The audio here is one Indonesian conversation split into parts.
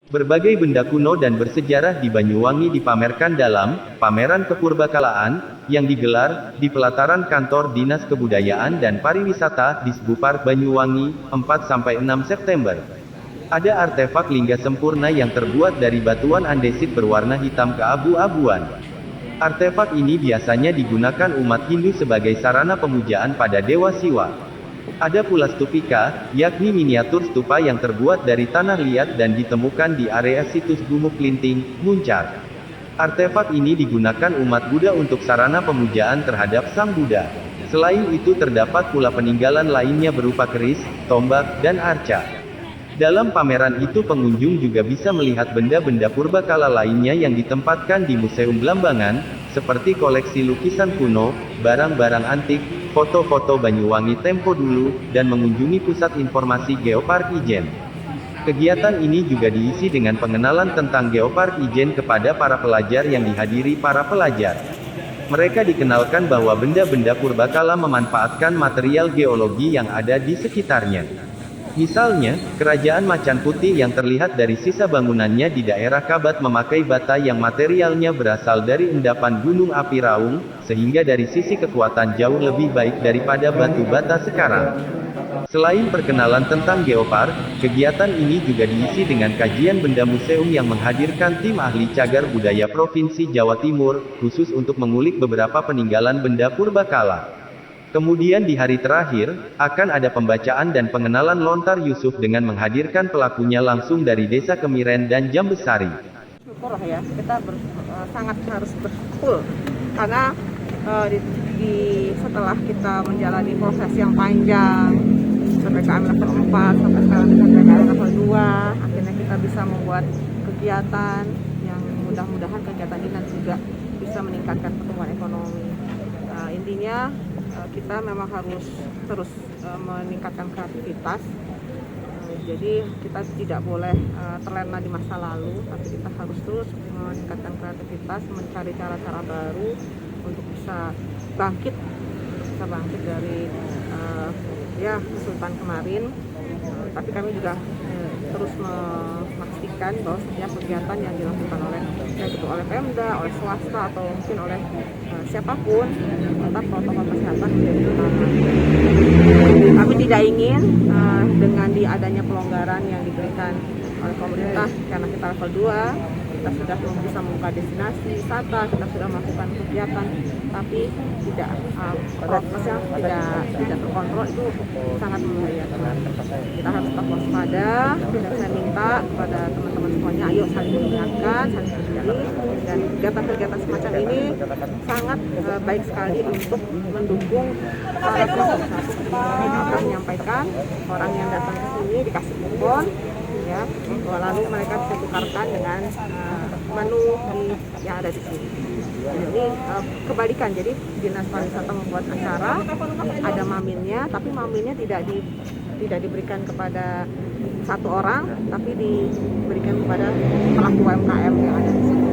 Berbagai benda kuno dan bersejarah di Banyuwangi dipamerkan dalam pameran kepurbakalaan yang digelar di pelataran kantor Dinas Kebudayaan dan Pariwisata Disbupar Banyuwangi 4-6 September. Ada artefak lingga sempurna yang terbuat dari batuan andesit berwarna hitam keabu-abuan. Artefak ini biasanya digunakan umat Hindu sebagai sarana pemujaan pada Dewa Siwa. Ada pula stupika, yakni miniatur stupa yang terbuat dari tanah liat dan ditemukan di area situs Gumuk Klinting, Muncar. Artefak ini digunakan umat Buddha untuk sarana pemujaan terhadap Sang Buddha. Selain itu terdapat pula peninggalan lainnya berupa keris, tombak, dan arca. Dalam pameran itu pengunjung juga bisa melihat benda-benda purbakala lainnya yang ditempatkan di Museum Blambangan, seperti koleksi lukisan kuno, barang-barang antik, foto-foto Banyuwangi tempo dulu, dan mengunjungi pusat informasi Geopark Ijen. Kegiatan ini juga diisi dengan pengenalan tentang Geopark Ijen kepada para pelajar yang dihadiri para pelajar. Mereka dikenalkan bahwa benda-benda purbakala memanfaatkan material geologi yang ada di sekitarnya. Misalnya, Kerajaan Macan Putih yang terlihat dari sisa bangunannya di daerah Kabat memakai bata yang materialnya berasal dari endapan Gunung Api Raung, sehingga dari sisi kekuatan jauh lebih baik daripada batu bata sekarang. Selain perkenalan tentang Geopark, kegiatan ini juga diisi dengan kajian benda museum yang menghadirkan tim ahli cagar budaya Provinsi Jawa Timur, khusus untuk mengulik beberapa peninggalan benda purbakala. Kemudian di hari terakhir, akan ada pembacaan dan pengenalan Lontar Yusuf dengan menghadirkan pelakunya langsung dari Desa Kemiren dan Jambesari. Syukur lah ya, kita sangat harus bersyukur karena setelah kita menjalani proses yang panjang PPKM level 4 sampai sekarang dengan PPKM level 2, akhirnya kita bisa membuat kegiatan yang mudah-mudahan kegiatan ini nanti juga bisa meningkatkan pertumbuhan ekonomi. Intinya kita memang harus terus meningkatkan kreativitas. Jadi kita tidak boleh terlena di masa lalu, tapi kita harus terus meningkatkan kreativitas, mencari cara-cara baru untuk bisa bangkit dari kesulitan kemarin. Tapi kami juga terus memastikan bahwa setiap kegiatan yang dilakukan oleh Pemda, oleh swasta atau mungkin oleh siapapun, tetap protokol kesehatan menjadi utama. Kami tidak ingin dengan adanya pelonggaran yang diberikan oleh pemerintah, karena kita level 2, kita sudah bisa membuka destinasi wisata, kita sudah melakukan kegiatan, tapi tidak prokesnya tidak terkontrol, itu sangat membahayakan. Kita harus tetap waspada, dan saya minta kepada teman-teman semuanya, ayo saling mengingatkan, saling peduli, dan kegiatan-kegiatan semacam ini sangat baik sekali untuk mendukung para pelaku. Kita akan menyampaikan orang yang datang ke sini dikasih kupon, ya, lalu mereka bisa tukarkan dengan menu yang ada di sini. Ini kebalikan, jadi Dinas Pariwisata membuat acara, ada maminnya, tapi maminnya tidak diberikan kepada satu orang, tapi diberikan kepada pelaku UMKM yang ada di sini.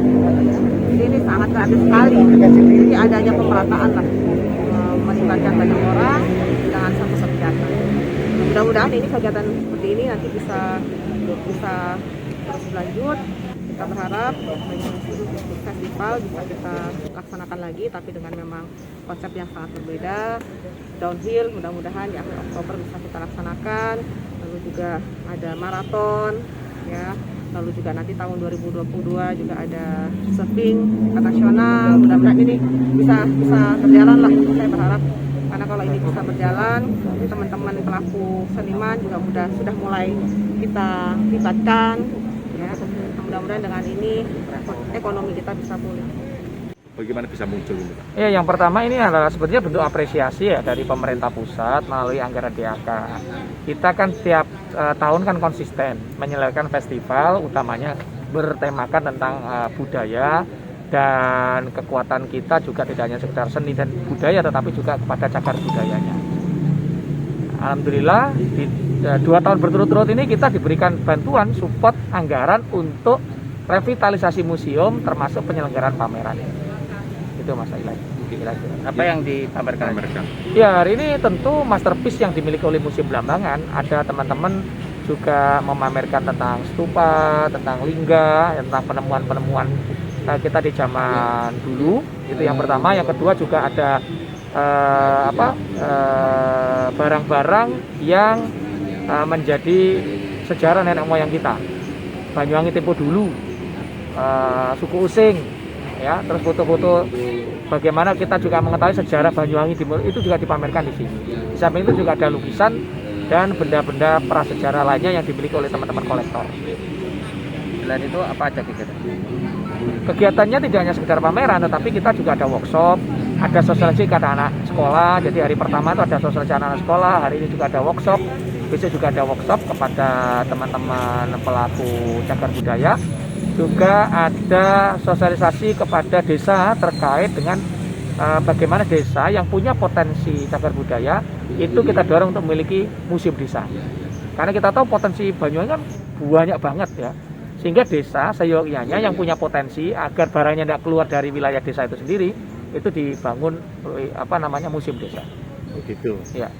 Jadi ini sangat kreatif sekali. Jadi adanya pemerataan lah, melibatkan banyak orang dengan satu kegiatan. Mudah-mudahan ini kegiatan seperti ini nanti bisa terus berlanjut. Kita berharap festival bisa kita laksanakan lagi, tapi dengan memang konsep yang sangat berbeda, downhill. Mudah-mudahan di akhir Oktober bisa kita laksanakan. Lalu juga ada maraton, ya. Lalu juga nanti tahun 2022 juga ada surfing nasional. Mudah-mudahan ini bisa berjalan lah. Saya berharap, karena kalau ini bisa berjalan, teman-teman pelaku seniman juga sudah mulai kita libatkan, ya. Mudah-mudahan dengan ini ekonomi kita bisa pulih. Bagaimana bisa muncul ini, Pak? Ya, yang pertama ini adalah sebenarnya bentuk apresiasi ya dari pemerintah pusat melalui anggaran DAK. Kita kan tiap tahun kan konsisten menyelenggarakan festival, utamanya bertemakan tentang budaya, dan kekuatan kita juga tidak hanya sekedar seni dan budaya, tetapi juga kepada cagar budayanya. Alhamdulillah di 2 tahun berturut-turut ini kita diberikan bantuan support anggaran untuk revitalisasi museum termasuk penyelenggaraan pameran. Itu Mas Ilai. Apa yang dipamerkan? Ya, hari ini tentu masterpiece yang dimiliki oleh Museum Blambangan. Ada teman-teman juga memamerkan tentang stupa, tentang lingga, tentang penemuan-penemuan kita di zaman dulu. Itu yang pertama. Yang kedua juga ada barang-barang yang menjadi sejarah nenek moyang kita. Banyuwangi tempo dulu, suku Using, ya, terus foto-foto bagaimana kita juga mengetahui sejarah Banyuwangi Timur itu juga dipamerkan di sini. Di samping itu juga ada lukisan dan benda-benda prasejarah lainnya yang dimiliki oleh teman-teman kolektor. Selain itu apa aja kegiatan? Kegiatannya tidak hanya sekedar pameran, tetapi kita juga ada workshop, ada sosialisasi ke anak-anak sekolah. Jadi hari pertama itu ada sosialisasi anak-anak sekolah, hari ini juga ada workshop, besok juga ada workshop kepada teman-teman pelaku cagar budaya. Juga ada sosialisasi kepada desa terkait dengan bagaimana desa yang punya potensi cagar budaya itu kita dorong untuk memiliki museum desa. Karena kita tahu potensi Banyuwangi kan banyak banget ya. Sehingga desa seyogyanya yang punya potensi agar barangnya tidak keluar dari wilayah desa itu sendiri, itu dibangun museum desa. Begitu. Ya.